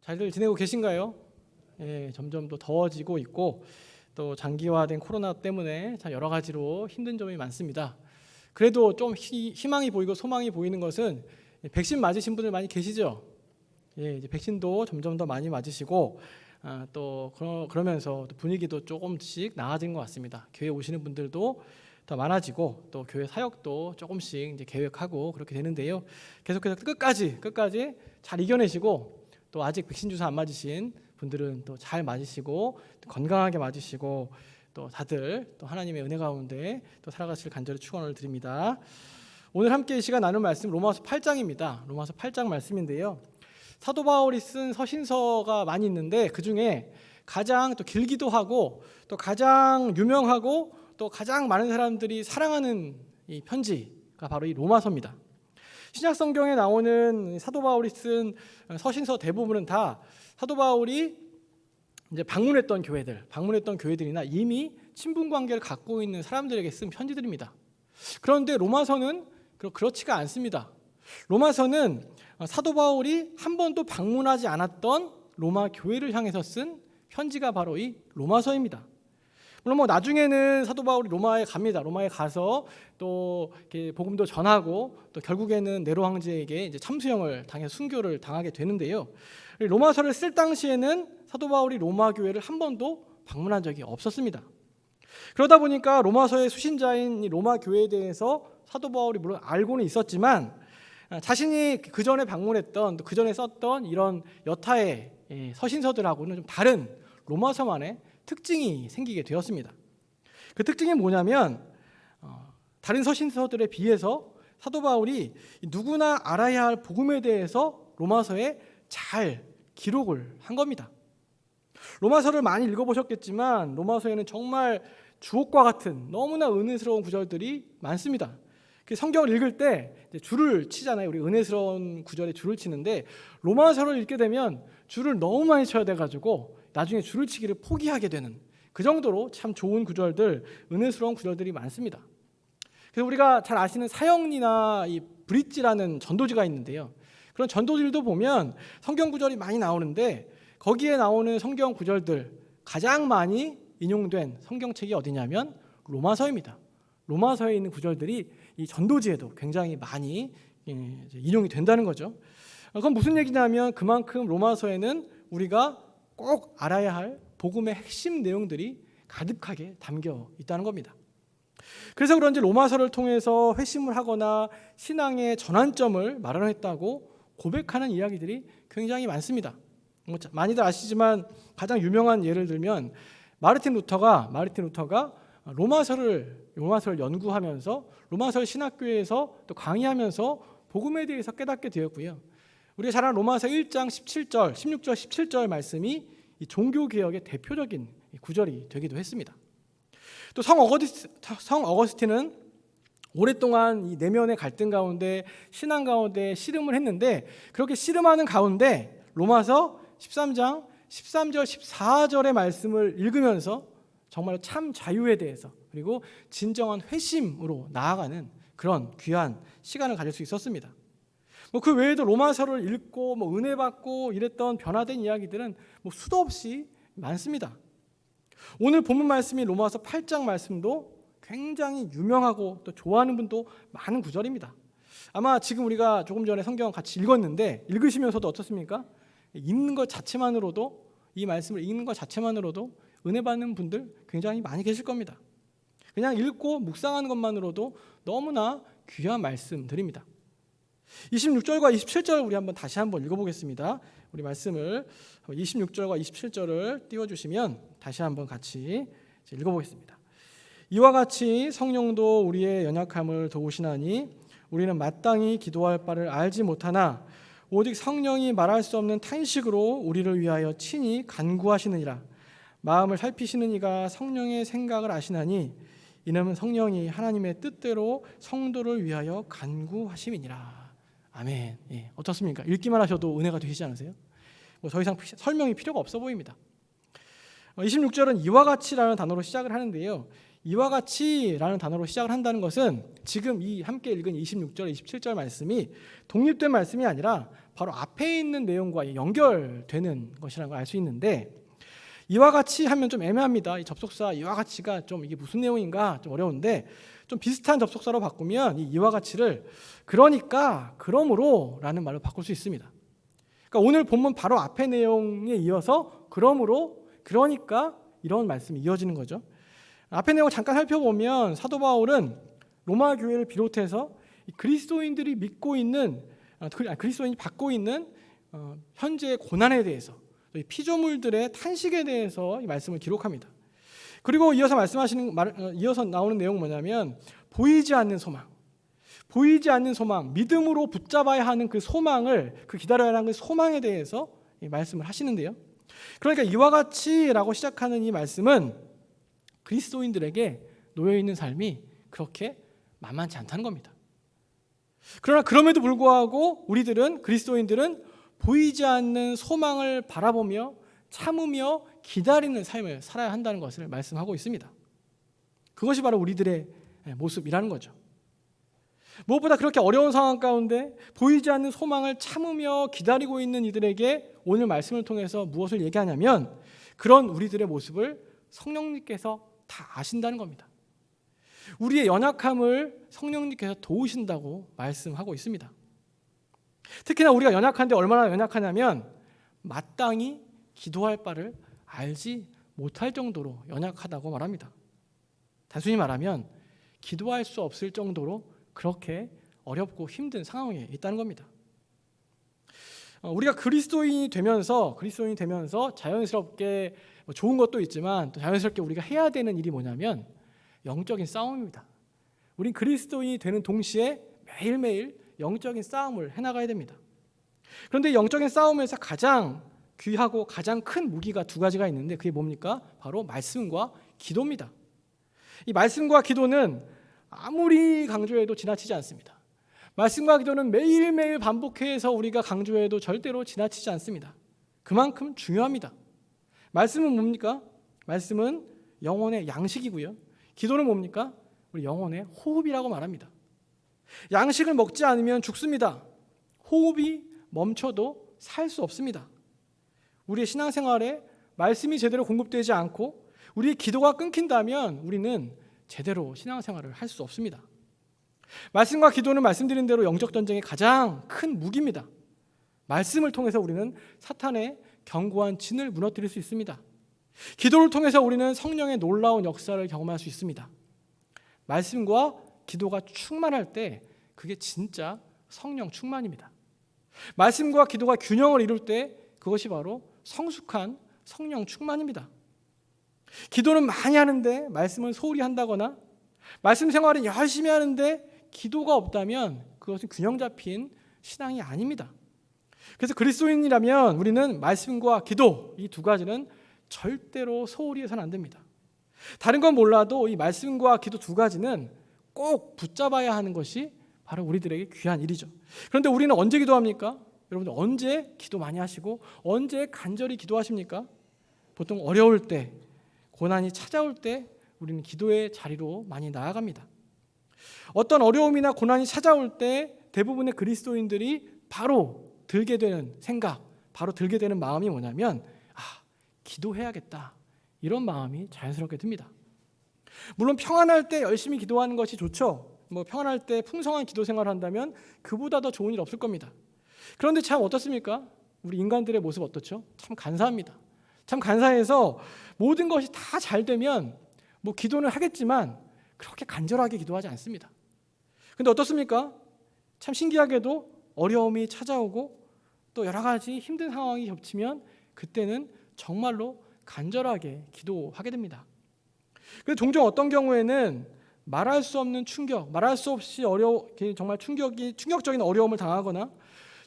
잘들 지내고 계신가요? 점점 더 더워지고 있고 또 장기화된 코로나 때문에 참 여러 가지로 힘든 점이 많습니다. 그래도 좀 희망이 보이고 소망이 보이는 것은 백신 맞으신 분들 많이 계시죠? 이제 백신도 점점 더 많이 맞으시고 또 그러면서 분위기도 조금씩 나아진 것 같습니다. 교회 오시는 분들도 더 많아지고 또 교회 사역도 조금씩 이제 계획하고 그렇게 되는데요. 계속해서 끝까지 잘 이겨내시고 또 아직 백신 주사 안 맞으신 분들은 또 잘 맞으시고 또 건강하게 맞으시고 또 다들 또 하나님의 은혜 가운데 또 살아가실 간절히 축원을 드립니다. 오늘 함께 이 시간 나눌 말씀 로마서 8장입니다. 로마서 8장 말씀인데요. 사도 바울이 쓴 서신서가 많이 있는데 그 중에 가장 또 길기도 하고 또 가장 유명하고 또 가장 많은 사람들이 사랑하는 이 편지가 바로 이 로마서입니다. 신약 성경에 나오는 사도 바울이 쓴 서신서 대부분은 다 사도 바울이 이제 방문했던 교회들이나 이미 친분 관계를 갖고 있는 사람들에게 쓴 편지들입니다. 그런데 로마서는 그렇지가 않습니다. 로마서는 사도 바울이 한 번도 방문하지 않았던 로마 교회를 향해서 쓴 편지가 바로 이 로마서입니다. 물론 나중에는 사도 바울이 로마에 갑니다. 로마에 가서 또 이렇게 복음도 전하고 또 결국에는 네로 황제에게 이제 참수형을 당해 순교를 당하게 되는데요. 로마서를 쓸 당시에는 사도 바울이 로마 교회를 한 번도 방문한 적이 없었습니다. 그러다 보니까 로마서의 수신자인 이 로마 교회에 대해서 사도 바울이 물론 알고는 있었지만 자신이 그 전에 방문했던 또 그 전에 썼던 이런 여타의 서신서들하고는 좀 다른 로마서만의 특징이 생기게 되었습니다. 그 특징이 뭐냐면 다른 서신서들에 비해서 사도 바울이 누구나 알아야 할 복음에 대해서 로마서에 잘 기록을 한 겁니다. 로마서를 많이 읽어보셨겠지만 로마서에는 정말 주옥과 같은 너무나 은혜스러운 구절들이 많습니다. 성경을 읽을 때 줄을 치잖아요. 우리 은혜스러운 구절에 줄을 치는데 로마서를 읽게 되면 줄을 너무 많이 쳐야 돼가지고 나중에 줄을 치기를 포기하게 되는 그 정도로 참 좋은 구절들, 은혜스러운 구절들이 많습니다. 그래서 우리가 잘 아시는 사형리나 이 브릿지라는 전도지가 있는데요. 그런 전도지들도 보면 성경 구절이 많이 나오는데 거기에 나오는 성경 구절들 가장 많이 인용된 성경책이 어디냐면 로마서입니다. 로마서에 있는 구절들이 이 전도지에도 굉장히 많이 인용이 된다는 거죠. 그건 무슨 얘기냐면 그만큼 로마서에는 우리가 꼭 알아야 할 복음의 핵심 내용들이 가득하게 담겨 있다는 겁니다. 그래서 그런지 로마서를 통해서 회심을 하거나 신앙의 전환점을 마련했다고 고백하는 이야기들이 굉장히 많습니다. 많이들 아시지만 가장 유명한 예를 들면 마르틴 루터가 로마서를 연구하면서 로마서를 신학교에서 또 강의하면서 복음에 대해서 깨닫게 되었고요. 우리가 잘 아는 로마서 1장 17절, 16절, 17절 말씀이 이 종교개혁의 대표적인 구절이 되기도 했습니다. 또 성 어거스틴은 오랫동안 이 내면의 갈등 가운데 신앙 가운데 씨름을 했는데 그렇게 씨름하는 가운데 로마서 13장 13절, 14절의 말씀을 읽으면서 정말 참 자유에 대해서 그리고 진정한 회심으로 나아가는 그런 귀한 시간을 가질 수 있었습니다. 그 외에도 로마서를 읽고 은혜 받고 이랬던 변화된 이야기들은 수도 없이 많습니다. 오늘 본문 말씀인 로마서 8장 말씀도 굉장히 유명하고 또 좋아하는 분도 많은 구절입니다. 아마 지금 우리가 조금 전에 성경 같이 읽었는데 읽으시면서도 어떻습니까? 읽는 것 자체만으로도 이 말씀을 읽는 것 자체만으로도 은혜 받는 분들 굉장히 많이 계실 겁니다. 그냥 읽고 묵상하는 것만으로도 너무나 귀한 말씀들입니다. 26절과 27절 우리 다시 한번 읽어보겠습니다. 우리 말씀을 26절과 27절을 띄워주시면 다시 한번 같이 읽어보겠습니다. 이와 같이 성령도 우리의 연약함을 도우시나니 우리는 마땅히 기도할 바를 알지 못하나 오직 성령이 말할 수 없는 탄식으로 우리를 위하여 친히 간구하시느니라. 마음을 살피시는 이가 성령의 생각을 아시나니 이는 성령이 하나님의 뜻대로 성도를 위하여 간구하심이니라. 아멘. 어떻습니까? 읽기만 하셔도 은혜가 되시지 않으세요? 더 이상 설명이 필요가 없어 보입니다. 26절은 이와 같이라는 단어로 시작을 하는데요. 이와 같이라는 단어로 시작을 한다는 것은 지금 이 함께 읽은 26절, 27절 말씀이 독립된 말씀이 아니라 바로 앞에 있는 내용과 연결되는 것이라는 걸 알 수 있는데, 이와 같이 하면 좀 애매합니다. 이 접속사 이와 같이가 좀 이게 무슨 내용인가 좀 어려운데, 좀 비슷한 접속사로 바꾸면 이와 같이를 그러니까, 그러므로 라는 말로 바꿀 수 있습니다. 그러니까 오늘 본문 바로 앞에 내용에 이어서 그러므로, 그러니까 이런 말씀이 이어지는 거죠. 앞에 내용 잠깐 살펴보면 사도 바울은 로마 교회를 비롯해서 그리스도인들이 믿고 있는, 그리스도인이 받고 있는 현재의 고난에 대해서, 피조물들의 탄식에 대해서 이 말씀을 기록합니다. 그리고 이어서 나오는 내용은 뭐냐면 보이지 않는 소망, 믿음으로 붙잡아야 하는 그 소망을, 그 기다려야 하는 그 소망에 대해서 이 말씀을 하시는데요. 그러니까 이와 같이라고 시작하는 이 말씀은 그리스도인들에게 놓여 있는 삶이 그렇게 만만치 않다는 겁니다. 그러나 그럼에도 불구하고 그리스도인들은 보이지 않는 소망을 바라보며 참으며 기다리는 삶을 살아야 한다는 것을 말씀하고 있습니다. 그것이 바로 우리들의 모습이라는 거죠. 무엇보다 그렇게 어려운 상황 가운데 보이지 않는 소망을 참으며 기다리고 있는 이들에게 오늘 말씀을 통해서 무엇을 얘기하냐면, 그런 우리들의 모습을 성령님께서 다 아신다는 겁니다. 우리의 연약함을 성령님께서 도우신다고 말씀하고 있습니다. 특히나 우리가 연약한데 얼마나 연약하냐면 마땅히 기도할 바를 알지 못할 정도로 연약하다고 말합니다. 단순히 말하면 기도할 수 없을 정도로 그렇게 어렵고 힘든 상황에 있다는 겁니다. 우리가 그리스도인이 되면서 자연스럽게 좋은 것도 있지만 또 자연스럽게 우리가 해야 되는 일이 뭐냐면 영적인 싸움입니다. 우린 그리스도인이 되는 동시에 매일매일 영적인 싸움을 해나가야 됩니다. 그런데 영적인 싸움에서 가장 귀하고 가장 큰 무기가 두 가지가 있는데, 그게 뭡니까? 바로 말씀과 기도입니다. 이 말씀과 기도는 아무리 강조해도 지나치지 않습니다. 말씀과 기도는 매일매일 반복해서 우리가 강조해도 절대로 지나치지 않습니다. 그만큼 중요합니다. 말씀은 뭡니까? 말씀은 영혼의 양식이고요. 기도는 뭡니까? 우리 영혼의 호흡이라고 말합니다. 양식을 먹지 않으면 죽습니다. 호흡이 멈춰도 살 수 없습니다. 우리의 신앙생활에 말씀이 제대로 공급되지 않고 우리의 기도가 끊긴다면 우리는 제대로 신앙생활을 할 수 없습니다. 말씀과 기도는 말씀드린 대로 영적 전쟁의 가장 큰 무기입니다. 말씀을 통해서 우리는 사탄의 견고한 진을 무너뜨릴 수 있습니다. 기도를 통해서 우리는 성령의 놀라운 역사를 경험할 수 있습니다. 말씀과 기도가 충만할 때 그게 진짜 성령 충만입니다. 말씀과 기도가 균형을 이룰 때 그것이 바로 성숙한 성령 충만입니다. 기도는 많이 하는데 말씀은 소홀히 한다거나, 말씀 생활은 열심히 하는데 기도가 없다면 그것은 균형 잡힌 신앙이 아닙니다. 그래서 그리스도인이라면 우리는 말씀과 기도, 이 두 가지는 절대로 소홀히 해서는 안 됩니다. 다른 건 몰라도 이 말씀과 기도 두 가지는 꼭 붙잡아야 하는 것이 바로 우리들에게 귀한 일이죠. 그런데 우리는 언제 기도합니까? 여러분들 언제 기도 많이 하시고 언제 간절히 기도하십니까? 보통 어려울 때, 고난이 찾아올 때 우리는 기도의 자리로 많이 나아갑니다. 어떤 어려움이나 고난이 찾아올 때 대부분의 그리스도인들이 바로 들게 되는 생각, 바로 들게 되는 마음이 뭐냐면 기도해야겠다, 이런 마음이 자연스럽게 듭니다. 물론 평안할 때 열심히 기도하는 것이 좋죠. 평안할 때 풍성한 기도 생활을 한다면 그보다 더 좋은 일 없을 겁니다. 그런데 참 어떻습니까? 우리 인간들의 모습 어떻죠? 참 간사합니다. 참 간사해서 모든 것이 다 잘 되면 기도는 하겠지만 그렇게 간절하게 기도하지 않습니다. 근데 어떻습니까? 참 신기하게도 어려움이 찾아오고 또 여러 가지 힘든 상황이 겹치면 그때는 정말로 간절하게 기도하게 됩니다. 그런데 종종 어떤 경우에는 말할 수 없는 충격, 말할 수 없이 정말 충격적인 어려움을 당하거나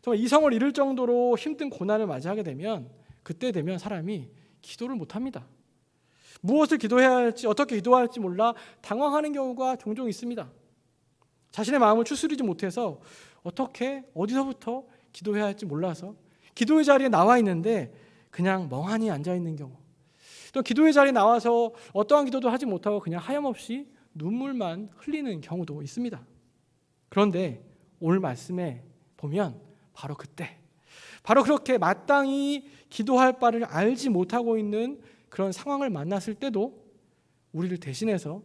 정말 이성을 잃을 정도로 힘든 고난을 맞이하게 되면, 그때 되면 사람이 기도를 못합니다. 무엇을 기도해야 할지, 어떻게 기도해야 할지 몰라 당황하는 경우가 종종 있습니다. 자신의 마음을 추스리지 못해서 어디서부터 기도해야 할지 몰라서 기도의 자리에 나와 있는데 그냥 멍하니 앉아 있는 경우, 또 기도의 자리에 나와서 어떠한 기도도 하지 못하고 그냥 하염없이 눈물만 흘리는 경우도 있습니다. 그런데 오늘 말씀에 보면 바로 그때 바로 그렇게 마땅히 기도할 바를 알지 못하고 있는 그런 상황을 만났을 때도 우리를 대신해서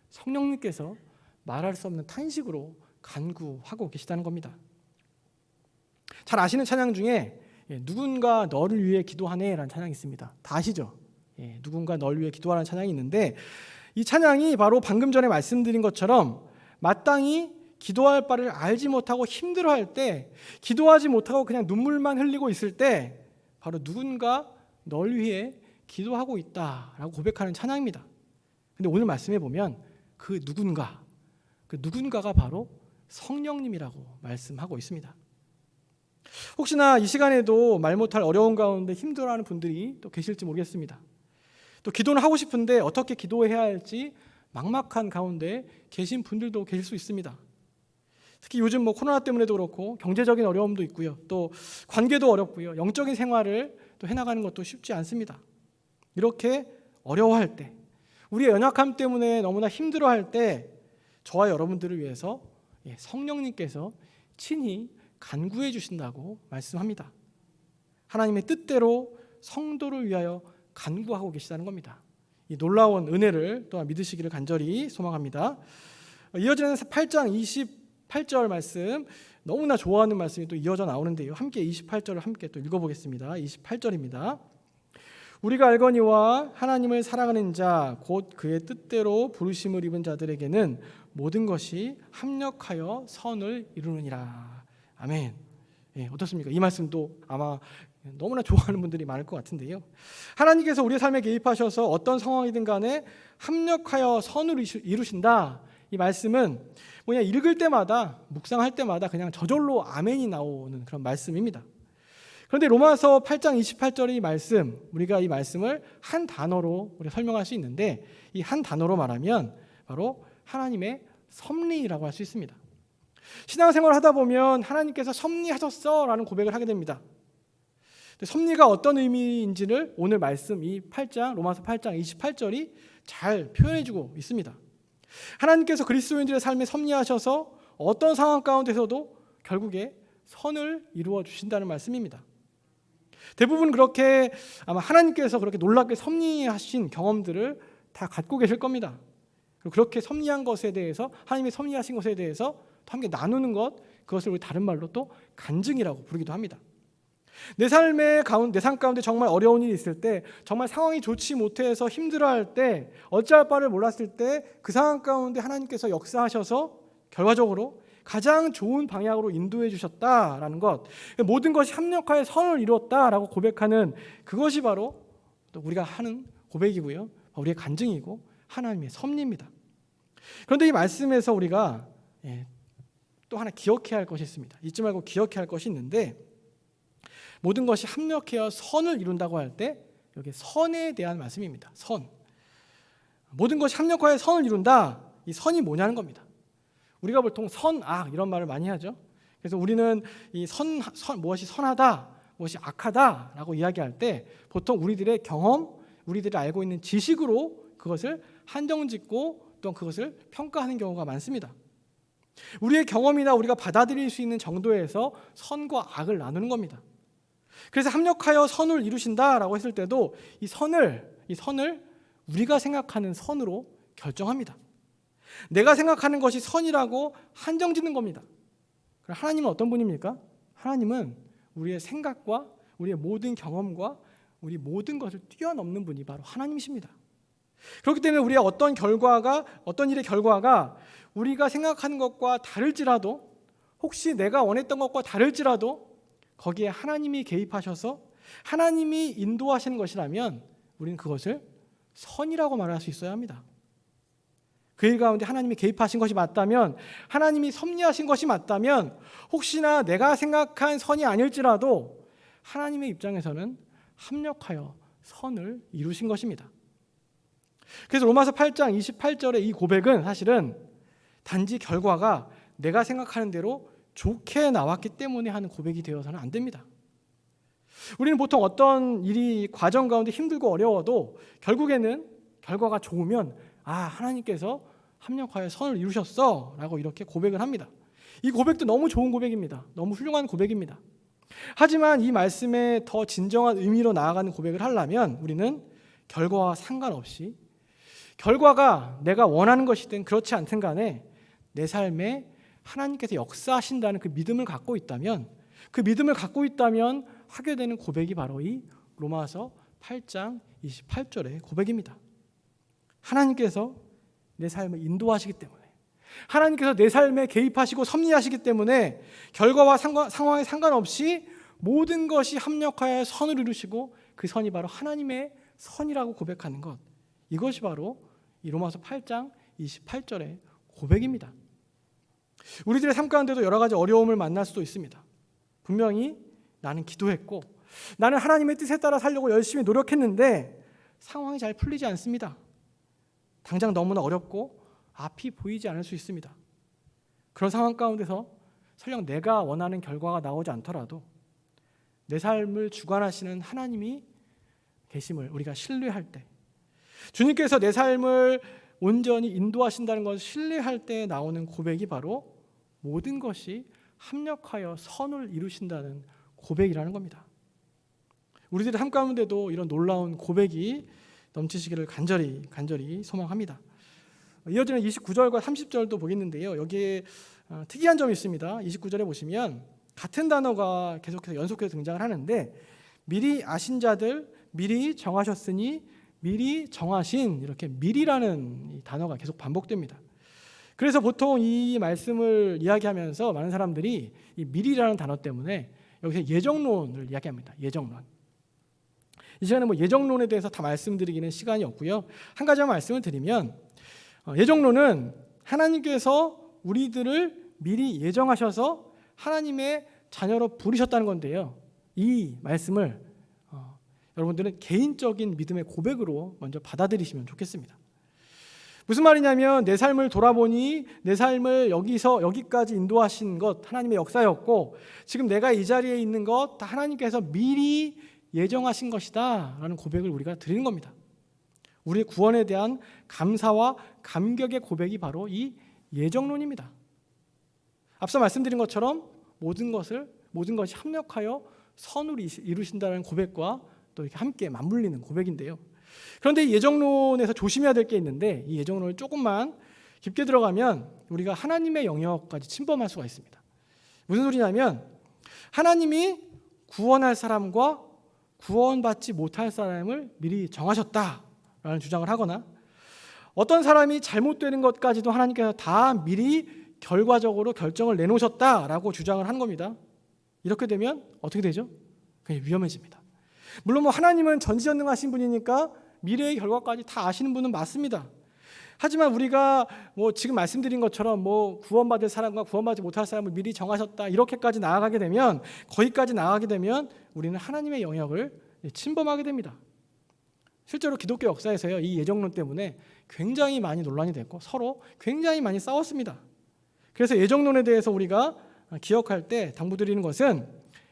성령님께서 말할 수 없는 탄식으로 간구하고 계시다는 겁니다. 잘 아시는 찬양 중에 누군가 너를 위해 기도하네 라는 찬양이 있습니다. 다 아시죠? 누군가 너를 위해 기도하라는 찬양이 있는데, 이 찬양이 바로 방금 전에 말씀드린 것처럼 마땅히 기도할 바를 알지 못하고 힘들어할 때, 기도하지 못하고 그냥 눈물만 흘리고 있을 때 바로 누군가 널 위해 기도하고 있다라고 고백하는 찬양입니다. 근데 오늘 말씀해 보면 그 누군가가 바로 성령님이라고 말씀하고 있습니다. 혹시나 이 시간에도 말 못할 어려운 가운데 힘들어하는 분들이 또 계실지 모르겠습니다. 또 기도는 하고 싶은데 어떻게 기도해야 할지 막막한 가운데 계신 분들도 계실 수 있습니다. 특히 요즘 코로나 때문에도 그렇고 경제적인 어려움도 있고요. 또 관계도 어렵고요. 영적인 생활을 또 해나가는 것도 쉽지 않습니다. 이렇게 어려워할 때, 우리의 연약함 때문에 너무나 힘들어할 때 저와 여러분들을 위해서 성령님께서 친히 간구해 주신다고 말씀합니다. 하나님의 뜻대로 성도를 위하여 간구하고 계시다는 겁니다. 이 놀라운 은혜를 또한 믿으시기를 간절히 소망합니다. 이어지는 8장 28절 말씀, 너무나 좋아하는 말씀이 또 이어져 나오는데요. 함께 28절을 함께 또 읽어보겠습니다. 28절입니다. 우리가 알거니와 하나님을 사랑하는 자 곧 그의 뜻대로 부르심을 입은 자들에게는 모든 것이 합력하여 선을 이루느니라. 아멘. 어떻습니까? 이 말씀도 아마 너무나 좋아하는 분들이 많을 것 같은데요. 하나님께서 우리의 삶에 개입하셔서 어떤 상황이든 간에 합력하여 선을 이루신다. 이 말씀은 읽을 때마다, 묵상할 때마다 그냥 저절로 아멘이 나오는 그런 말씀입니다. 그런데 로마서 8장 28절의 말씀, 우리가 이 말씀을 한 단어로 우리가 설명할 수 있는데, 이 한 단어로 말하면 바로 하나님의 섭리라고 할 수 있습니다. 신앙생활을 하다 보면 하나님께서 섭리하셨어라는 고백을 하게 됩니다. 섭리가 어떤 의미인지를 오늘 말씀 이 8장, 로마서 8장 28절이 잘 표현해주고 있습니다. 하나님께서 그리스도인들의 삶에 섭리하셔서 어떤 상황 가운데서도 결국에 선을 이루어 주신다는 말씀입니다. 대부분 그렇게 아마 하나님께서 그렇게 놀랍게 섭리하신 경험들을 다 갖고 계실 겁니다. 그리고 그렇게 섭리한 것에 대해서, 하나님이 섭리하신 것에 대해서 함께 나누는 것, 그것을 우리 다른 말로 또 간증이라고 부르기도 합니다. 내 삶 가운데 정말 어려운 일이 있을 때, 정말 상황이 좋지 못해서 힘들어할 때, 어찌할 바를 몰랐을 때 그 상황 가운데 하나님께서 역사하셔서 결과적으로 가장 좋은 방향으로 인도해 주셨다라는 것, 모든 것이 합력하여 선을 이루었다라고 고백하는 그것이 바로 또 우리가 하는 고백이고요, 우리의 간증이고 하나님의 섭리입니다. 그런데 이 말씀에서 우리가 또 하나 기억해야 할 것이 있습니다. 잊지 말고 기억해야 할 것이 있는데, 모든 것이 합력하여 선을 이룬다고 할 때 여기 선에 대한 말씀입니다. 선. 모든 것이 합력하여 선을 이룬다. 이 선이 뭐냐는 겁니다. 우리가 보통 선, 악 이런 말을 많이 하죠. 그래서 우리는 이 무엇이 선하다, 무엇이 악하다라고 이야기할 때 보통 우리들의 경험, 우리들이 알고 있는 지식으로 그것을 한정짓고 또 그것을 평가하는 경우가 많습니다. 우리의 경험이나 우리가 받아들일 수 있는 정도에서 선과 악을 나누는 겁니다. 그래서 합력하여 선을 이루신다라고 했을 때도 이 선을 우리가 생각하는 선으로 결정합니다. 내가 생각하는 것이 선이라고 한정짓는 겁니다. 그럼 하나님은 어떤 분입니까? 하나님은 우리의 생각과 우리의 모든 경험과 우리 모든 것을 뛰어넘는 분이 바로 하나님이십니다. 그렇기 때문에 우리의 어떤 일의 결과가 우리가 생각하는 것과 다를지라도, 혹시 내가 원했던 것과 다를지라도 거기에 하나님이 개입하셔서 하나님이 인도하시는 것이라면 우리는 그것을 선이라고 말할 수 있어야 합니다. 그 일 가운데 하나님이 개입하신 것이 맞다면, 하나님이 섭리하신 것이 맞다면, 혹시나 내가 생각한 선이 아닐지라도 하나님의 입장에서는 합력하여 선을 이루신 것입니다. 그래서 로마서 8장 28절의 이 고백은 사실은 단지 결과가 내가 생각하는 대로 좋게 나왔기 때문에 하는 고백이 되어서는 안 됩니다. 우리는 보통 어떤 일이 과정 가운데 힘들고 어려워도 결국에는 결과가 좋으면 하나님께서 합력하여 선을 이루셨어 라고 이렇게 고백을 합니다. 이 고백도 너무 좋은 고백입니다. 너무 훌륭한 고백입니다. 하지만 이 말씀에 더 진정한 의미로 나아가는 고백을 하려면 우리는 결과와 상관없이, 결과가 내가 원하는 것이든 그렇지 않든 간에 내 삶에 하나님께서 역사하신다는 그 믿음을 갖고 있다면, 그 믿음을 갖고 있다면 하게 되는 고백이 바로 이 로마서 8장 28절의 고백입니다. 하나님께서 내 삶을 인도하시기 때문에, 하나님께서 내 삶에 개입하시고 섭리하시기 때문에 결과와 상황에 상관없이 모든 것이 합력하여 선을 이루시고 그 선이 바로 하나님의 선이라고 고백하는 것, 이것이 바로 이 로마서 8장 28절의 고백입니다. 우리들의 삶 가운데도 여러 가지 어려움을 만날 수도 있습니다. 분명히 나는 기도했고 나는 하나님의 뜻에 따라 살려고 열심히 노력했는데 상황이 잘 풀리지 않습니다. 당장 너무나 어렵고 앞이 보이지 않을 수 있습니다. 그런 상황 가운데서 설령 내가 원하는 결과가 나오지 않더라도 내 삶을 주관하시는 하나님이 계심을 우리가 신뢰할 때, 주님께서 내 삶을 온전히 인도하신다는 것을 신뢰할 때 나오는 고백이 바로 모든 것이 합력하여 선을 이루신다는 고백이라는 겁니다. 우리들의 삶 가운데도 이런 놀라운 고백이 넘치시기를 간절히 소망합니다. 이어지는 29절과 30절도 보겠는데요. 여기에 특이한 점이 있습니다. 29절에 보시면 같은 단어가 계속해서 연속해서 등장을 하는데, 미리 아신 자들, 미리 정하셨으니, 미리 정하신, 이렇게 미리라는 이 단어가 계속 반복됩니다. 그래서 보통 이 말씀을 이야기하면서 많은 사람들이 이 미리라는 단어 때문에 여기서 예정론을 이야기합니다. 예정론. 이 시간에 예정론에 대해서 다 말씀드리기는 시간이 없고요. 한 가지만 말씀을 드리면, 예정론은 하나님께서 우리들을 미리 예정하셔서 하나님의 자녀로 부르셨다는 건데요. 이 말씀을 여러분들은 개인적인 믿음의 고백으로 먼저 받아들이시면 좋겠습니다. 무슨 말이냐면, 내 삶을 돌아보니 내 삶을 여기까지 인도하신 것 하나님의 역사였고, 지금 내가 이 자리에 있는 것 다 하나님께서 미리 예정하신 것이다 라는 고백을 우리가 드리는 겁니다. 우리의 구원에 대한 감사와 감격의 고백이 바로 이 예정론입니다. 앞서 말씀드린 것처럼 모든 것이 합력하여 선을 이루신다는 고백과 또 이렇게 함께 맞물리는 고백인데요. 그런데 이 예정론에서 조심해야 될 게 있는데, 이 예정론을 조금만 깊게 들어가면 우리가 하나님의 영역까지 침범할 수가 있습니다. 무슨 소리냐면, 하나님이 구원할 사람과 구원받지 못할 사람을 미리 정하셨다라는 주장을 하거나, 어떤 사람이 잘못되는 것까지도 하나님께서 다 미리 결과적으로 결정을 내놓으셨다라고 주장을 한 겁니다. 이렇게 되면 어떻게 되죠? 그냥 위험해집니다. 물론 하나님은 전지전능하신 분이니까 미래의 결과까지 다 아시는 분은 맞습니다. 하지만 우리가 지금 말씀드린 것처럼 구원받을 사람과 구원받지 못할 사람을 미리 정하셨다 이렇게까지 나아가게 되면, 거기까지 나아가게 되면 우리는 하나님의 영역을 침범하게 됩니다. 실제로 기독교 역사에서요, 이 예정론 때문에 굉장히 많이 논란이 됐고 서로 굉장히 많이 싸웠습니다. 그래서 예정론에 대해서 우리가 기억할 때 당부드리는 것은,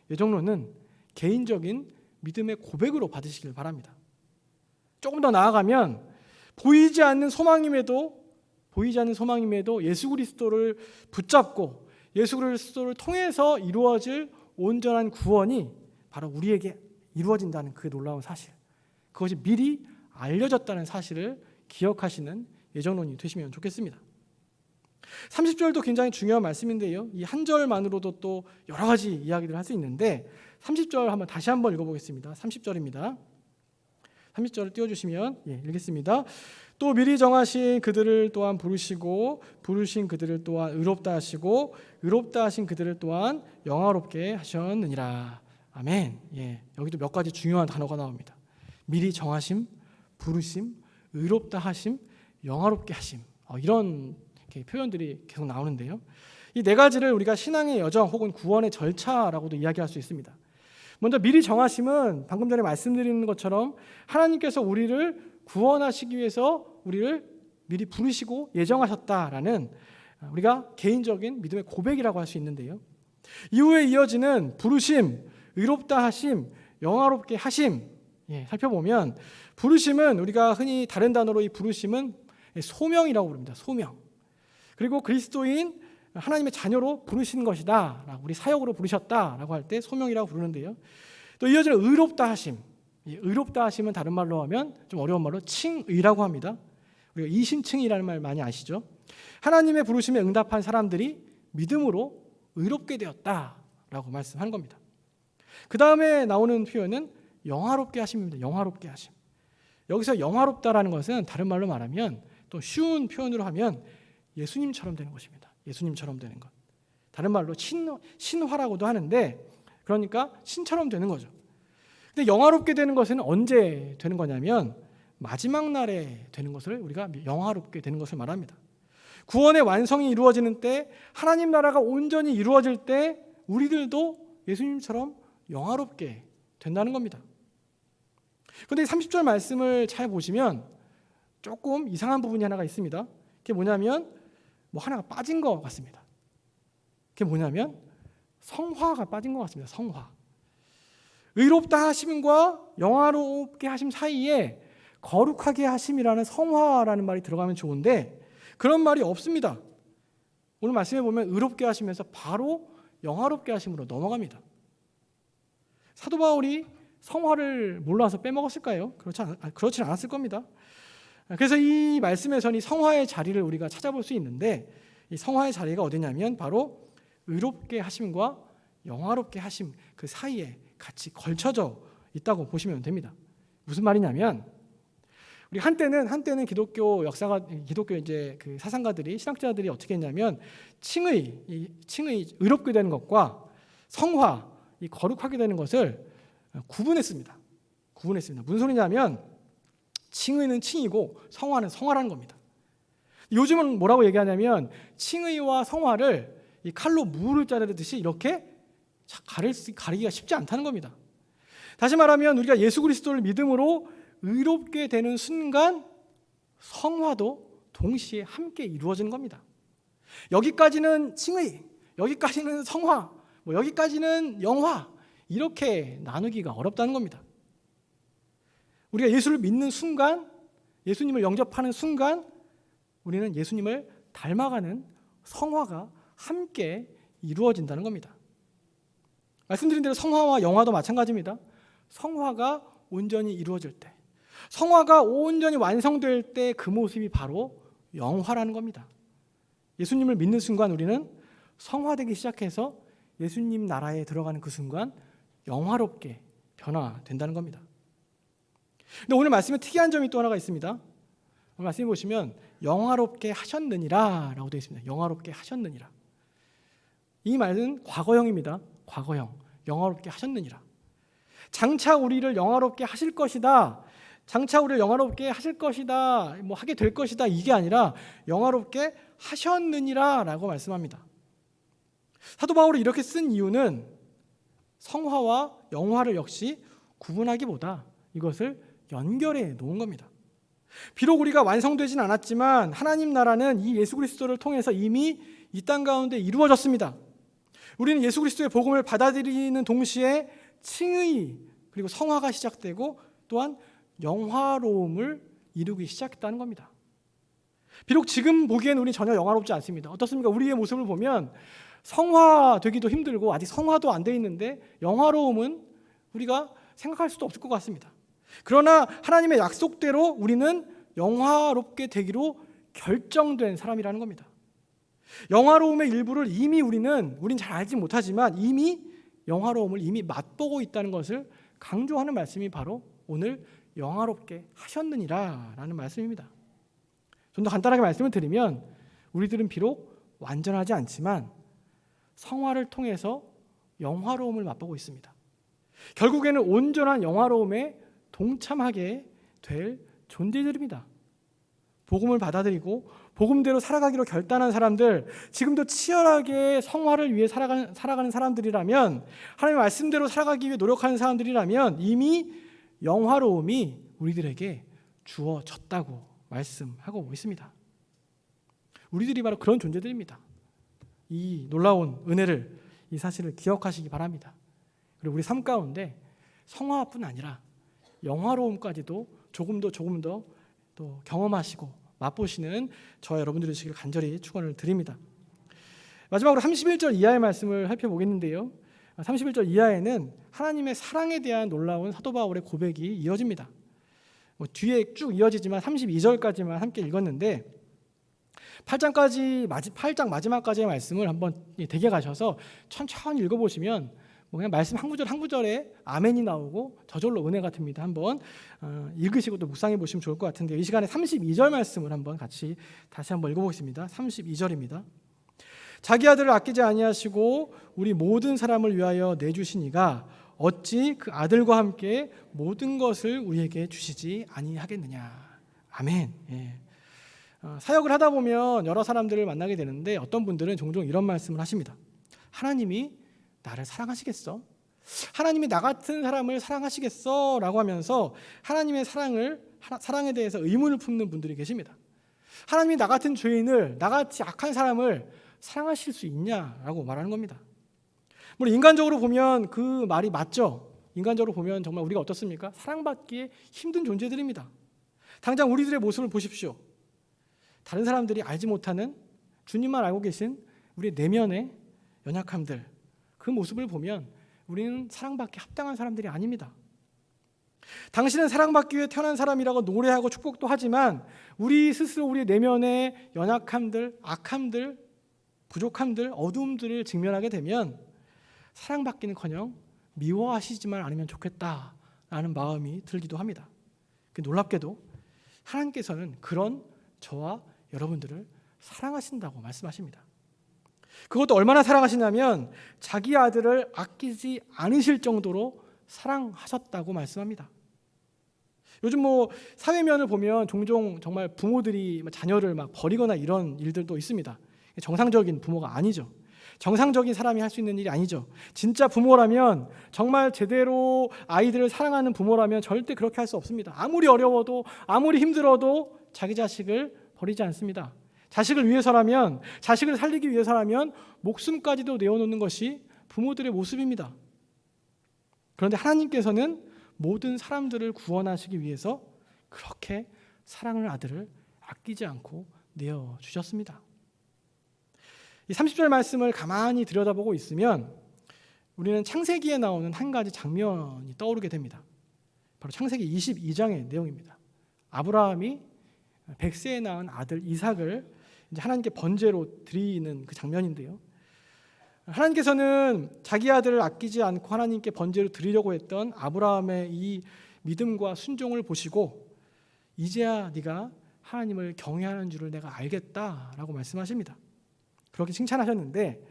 예정론은 개인적인 믿음의 고백으로 받으시길 바랍니다. 조금 더 나아가면 보이지 않는 소망임에도 예수 그리스도를 붙잡고 예수 그리스도를 통해서 이루어질 온전한 구원이 바로 우리에게 이루어진다는 그 놀라운 사실, 그것이 미리 알려졌다는 사실을 기억하시는 예정론이 되시면 좋겠습니다. 30절도 굉장히 중요한 말씀인데요, 이 한 절만으로도 또 여러 가지 이야기를 할 수 있는데 30절 다시 한번 읽어보겠습니다. 30절입니다. 30절을 띄워주시면 읽겠습니다. 또 미리 정하신 그들을 또한 부르시고, 부르신 그들을 또한 의롭다 하시고, 의롭다 하신 그들을 또한 영화롭게 하셨느니라. 아멘. 여기도 몇 가지 중요한 단어가 나옵니다. 미리 정하심, 부르심, 의롭다 하심, 영화롭게 하심, 이런 표현들이 계속 나오는데요, 이 네 가지를 우리가 신앙의 여정 혹은 구원의 절차라고도 이야기할 수 있습니다. 먼저 미리 정하심은 방금 전에 말씀드린 것처럼 하나님께서 우리를 구원하시기 위해서 우리를 미리 부르시고 예정하셨다라는 우리가 개인적인 믿음의 고백이라고 할 수 있는데요, 이후에 이어지는 부르심, 의롭다 하심, 영화롭게 하심, 살펴보면 부르심은 우리가 흔히 다른 단어로 이 부르심은 소명이라고 부릅니다. 소명. 그리고 그리스도인 하나님의 자녀로 부르신 것이다, 우리 사역으로 부르셨다라고 할 때 소명이라고 부르는데요. 또 이어지는 의롭다 하심. 이 의롭다 하심은 다른 말로 하면 좀 어려운 말로 칭의라고 합니다. 우리가 이신칭이라는 말 많이 아시죠? 하나님의 부르심에 응답한 사람들이 믿음으로 의롭게 되었다라고 말씀하는 겁니다. 그 다음에 나오는 표현은 영화롭게 하심입니다. 영화롭게 하심. 여기서 영화롭다라는 것은 다른 말로 말하면, 또 쉬운 표현으로 하면 예수님처럼 되는 것입니다. 예수님처럼 되는 것. 다른 말로 신화라고도 하는데, 그러니까 신처럼 되는 거죠. 근데 영화롭게 되는 것은 언제 되는 거냐면 마지막 날에 되는 것을 우리가 영화롭게 되는 것을 말합니다. 구원의 완성이 이루어지는 때, 하나님 나라가 온전히 이루어질 때 우리들도 예수님처럼 영화롭게 된다는 겁니다. 그런데 30절 말씀을 잘 보시면 조금 이상한 부분이 하나가 있습니다. 그게 뭐냐면 하나가 빠진 것 같습니다. 그게 뭐냐면 성화가 빠진 것 같습니다. 성화. 의롭다 하심과 영화롭게 하심 사이에 거룩하게 하심이라는 성화라는 말이 들어가면 좋은데 그런 말이 없습니다. 오늘 말씀해 보면 의롭게 하시면서 바로 영화롭게 하심으로 넘어갑니다. 사도 바울이 성화를 몰라서 빼먹었을까요? 그렇지 않았을 겁니다. 그래서 이 말씀에서는 이 성화의 자리를 우리가 찾아볼 수 있는데, 이 성화의 자리가 어디냐면 바로 의롭게 하심과 영화롭게 하심 그 사이에 같이 걸쳐져 있다고 보시면 됩니다. 무슨 말이냐면, 우리 한때는 기독교 역사가 이제 그 사상가들이, 신학자들이 어떻게 했냐면 칭의 의롭게 되는 것과 성화, 이 거룩하게 되는 것을 구분했습니다. 무슨 소리냐면 칭의는 칭이고 성화는 성화라는 겁니다. 요즘은 뭐라고 얘기하냐면 칭의와 성화를 이 칼로 무를 자르듯이 이렇게 가리기가 쉽지 않다는 겁니다. 다시 말하면 우리가 예수 그리스도를 믿음으로 의롭게 되는 순간 성화도 동시에 함께 이루어지는 겁니다. 여기까지는 칭의, 여기까지는 성화, 여기까지는 영화, 이렇게 나누기가 어렵다는 겁니다. 우리가 예수를 믿는 순간, 예수님을 영접하는 순간 우리는 예수님을 닮아가는 성화가 함께 이루어진다는 겁니다. 말씀드린 대로 성화와 영화도 마찬가지입니다. 성화가 온전히 이루어질 때, 성화가 온전히 완성될 때 그 모습이 바로 영화라는 겁니다. 예수님을 믿는 순간 우리는 성화되기 시작해서 예수님 나라에 들어가는 그 순간 영화롭게 변화된다는 겁니다. 근데 오늘 말씀에 특이한 점이 또 하나가 있습니다. 오늘 말씀 보시면 영화롭게 하셨느니라 라고 되어 있습니다. 영화롭게 하셨느니라. 이 말은 과거형입니다. 과거형. 영화롭게 하셨느니라. 장차 우리를 영화롭게 하실 것이다, 장차 우리를 영화롭게 하실 것이다, 하게 될 것이다, 이게 아니라 영화롭게 하셨느니라 라고 말씀합니다. 사도 바울이 이렇게 쓴 이유는 성화와 영화를 역시 구분하기보다 이것을 연결해 놓은 겁니다. 비록 우리가 완성되진 않았지만 하나님 나라는 이 예수 그리스도를 통해서 이미 이 땅 가운데 이루어졌습니다. 우리는 예수 그리스도의 복음을 받아들이는 동시에 칭의 그리고 성화가 시작되고 또한 영화로움을 이루기 시작했다는 겁니다. 비록 지금 보기엔 우리 전혀 영화롭지 않습니다. 어떻습니까? 우리의 모습을 보면 성화되기도 힘들고 아직 성화도 안 돼 있는데 영화로움은 우리가 생각할 수도 없을 것 같습니다. 그러나 하나님의 약속대로 우리는 영화롭게 되기로 결정된 사람이라는 겁니다. 영화로움의 일부를 이미 우린 잘 알지 못하지만 이미 영화로움을 이미 맛보고 있다는 것을 강조하는 말씀이 바로 오늘 영화롭게 하셨느니라 라는 말씀입니다. 좀 더 간단하게 말씀을 드리면 우리들은 비록 완전하지 않지만 성화를 통해서 영화로움을 맛보고 있습니다. 결국에는 온전한 영화로움에 동참하게 될 존재들입니다. 복음을 받아들이고 복음대로 살아가기로 결단한 사람들, 지금도 치열하게 성화를 위해 살아가는 사람들이라면, 하나님의 말씀대로 살아가기 위해 노력하는 사람들이라면 이미 영화로움이 우리들에게 주어졌다고 말씀하고 있습니다. 우리들이 바로 그런 존재들입니다. 이 놀라운 은혜를, 이 사실을 기억하시기 바랍니다. 그리고 우리 삶 가운데 성화뿐 아니라 영화로움까지도 조금 더 또 경험하시고 맛보시는 저와 여러분들이 되시길 간절히 축원을 드립니다. 마지막으로 31절 이하의 말씀을 살펴보겠는데요. 31절 이하에는 하나님의 사랑에 대한 놀라운 사도 바울의 고백이 이어집니다. 뒤에 쭉 이어지지만 32절까지만 함께 읽었는데 8장 마지막까지의 말씀을 한번 댁에 가셔서 천천히 읽어보시면 그냥 말씀 한 구절 한 구절에 아멘이 나오고 저절로 은혜가 듭니다. 한번 읽으시고 또 묵상해 보시면 좋을 것 같은데 이 시간에 32절 말씀을 한번 같이 다시 한번 읽어보겠습니다. 32절입니다. 자기 아들을 아끼지 아니하시고 우리 모든 사람을 위하여 내주시니가 어찌 그 아들과 함께 모든 것을 우리에게 주시지 아니하겠느냐. 아멘. 예. 사역을 하다 보면 여러 사람들을 만나게 되는데 어떤 분들은 종종 이런 말씀을 하십니다. 하나님이 나를 사랑하시겠어? 하나님이 나 같은 사람을 사랑하시겠어? 라고 하면서 하나님의 사랑에 대해서 의문을 품는 분들이 계십니다. 하나님이 나 같은 죄인을, 나같이 악한 사람을 사랑하실 수 있냐라고 말하는 겁니다. 물론 인간적으로 보면 그 말이 맞죠. 인간적으로 보면 정말 우리가 어떻습니까? 사랑받기에 힘든 존재들입니다. 당장 우리들의 모습을 보십시오. 다른 사람들이 알지 못하는 주님만 알고 계신 우리의 내면의 연약함들, 그 모습을 보면 우리는 사랑받기 합당한 사람들이 아닙니다. 당신은 사랑받기 위해 태어난 사람이라고 노래하고 축복도 하지만 우리 스스로 우리의 내면의 연약함들, 악함들, 부족함들, 어두움들을 직면하게 되면 사랑받기는커녕 미워하시지만 않으면 좋겠다라는 마음이 들기도 합니다. 놀랍게도 하나님께서는 그런 저와 여러분들을 사랑하신다고 말씀하십니다. 그것도 얼마나 사랑하시냐면 자기 아들을 아끼지 않으실 정도로 사랑하셨다고 말씀합니다. 요즘 사회면을 보면 종종 정말 부모들이 자녀를 막 버리거나 이런 일들도 있습니다. 정상적인 부모가 아니죠. 정상적인 사람이 할 수 있는 일이 아니죠. 진짜 부모라면, 정말 제대로 아이들을 사랑하는 부모라면 절대 그렇게 할 수 없습니다. 아무리 어려워도, 아무리 힘들어도 자기 자식을 버리지 않습니다. 자식을 위해서라면, 자식을 살리기 위해서라면 목숨까지도 내어놓는 것이 부모들의 모습입니다. 그런데 하나님께서는 모든 사람들을 구원하시기 위해서 그렇게 사랑하는 아들을 아끼지 않고 내어주셨습니다. 이 30절 말씀을 가만히 들여다보고 있으면 우리는 창세기에 나오는 한 가지 장면이 떠오르게 됩니다. 바로 창세기 22장의 내용입니다. 아브라함이 100세에 낳은 아들 이삭을 이제 하나님께 번제로 드리는 그 장면인데요. 하나님께서는 자기 아들을 아끼지 않고 하나님께 번제로 드리려고 했던 아브라함의 이 믿음과 순종을 보시고 이제야 네가 하나님을 경외하는 줄을 내가 알겠다라고 말씀하십니다. 그렇게 칭찬하셨는데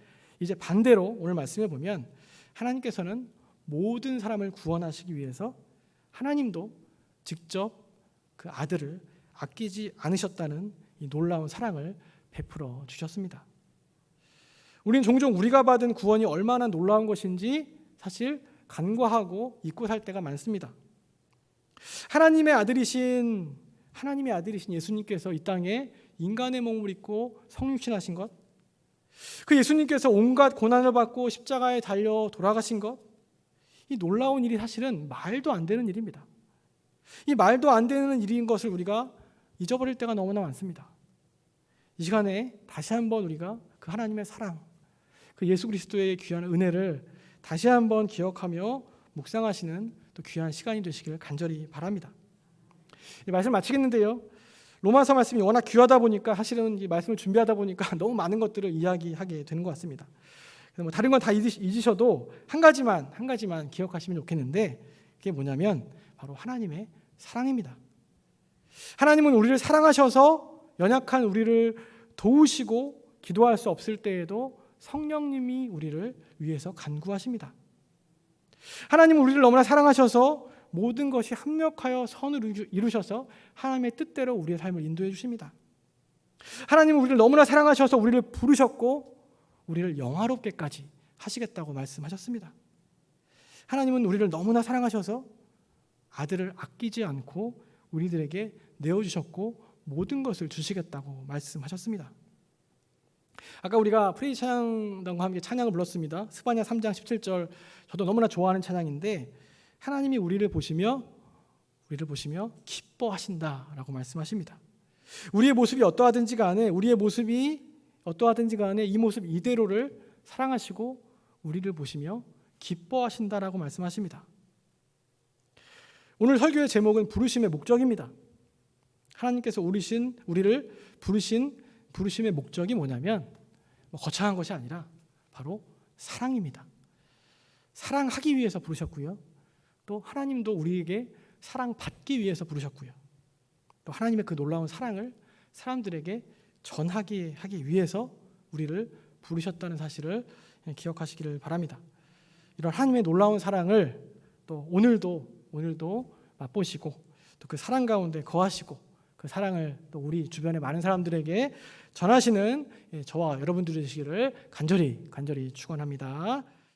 이제 반대로 오늘 말씀해 보면 하나님께서는 모든 사람을 구원하시기 위해서 하나님도 직접 그 아들을 아끼지 않으셨다는 이 놀라운 사랑을 베풀어 주셨습니다. 우리는 종종 우리가 받은 구원이 얼마나 놀라운 것인지 사실 간과하고 잊고 살 때가 많습니다. 하나님의 아들이신 예수님께서 이 땅에 인간의 몸을 입고 성육신하신 것, 그 예수님께서 온갖 고난을 받고 십자가에 달려 돌아가신 것, 이 놀라운 일이 사실은 말도 안 되는 일입니다. 이 말도 안 되는 일인 것을 우리가 잊어버릴 때가 너무나 많습니다. 이 시간에 다시 한번 우리가 그 하나님의 사랑, 그 예수 그리스도의 귀한 은혜를 다시 한번 기억하며 묵상하시는 또 귀한 시간이 되시길 간절히 바랍니다. 이 말씀 마치겠는데요. 로마서 말씀이 워낙 귀하다 보니까 사실은 이 말씀을 준비하다 보니까 너무 많은 것들을 이야기하게 되는 것 같습니다. 그래서 다른 건 다 잊으셔도 한 가지만 기억하시면 좋겠는데 그게 뭐냐면 바로 하나님의 사랑입니다. 하나님은 우리를 사랑하셔서 연약한 우리를 도우시고 기도할 수 없을 때에도 성령님이 우리를 위해서 간구하십니다. 하나님은 우리를 너무나 사랑하셔서 모든 것이 합력하여 선을 이루셔서 하나님의 뜻대로 우리의 삶을 인도해 주십니다. 하나님은 우리를 너무나 사랑하셔서 우리를 부르셨고 우리를 영화롭게까지 하시겠다고 말씀하셨습니다. 하나님은 우리를 너무나 사랑하셔서 아들을 아끼지 않고 우리들에게 내어주셨고 모든 것을 주시겠다고 말씀하셨습니다. 아까 우리가 프레이 찬양단과 함께 찬양을 불렀습니다. 스바냐 3장 17절 저도 너무나 좋아하는 찬양인데 하나님이 우리를 보시며 기뻐하신다라고 말씀하십니다. 우리의 모습이 어떠하든지 간에 우리의 모습이 어떠하든지 간에 이 모습 이대로를 사랑하시고 우리를 보시며 기뻐하신다라고 말씀하십니다. 오늘 설교의 제목은 부르심의 목적입니다. 하나님께서 우리를 부르심의 목적이 뭐냐면 거창한 것이 아니라 바로 사랑입니다. 사랑하기 위해서 부르셨고요. 또 하나님도 우리에게 사랑받기 위해서 부르셨고요. 또 하나님의 그 놀라운 사랑을 사람들에게 전하게 하기 위해서 우리를 부르셨다는 사실을 기억하시기를 바랍니다. 이런 하나님의 놀라운 사랑을 또 오늘도 맛보시고 또 그 사랑 가운데 거하시고 그 사랑을 또 우리 주변의 많은 사람들에게 전하시는 저와 여러분들이 되시기를 간절히 축원합니다.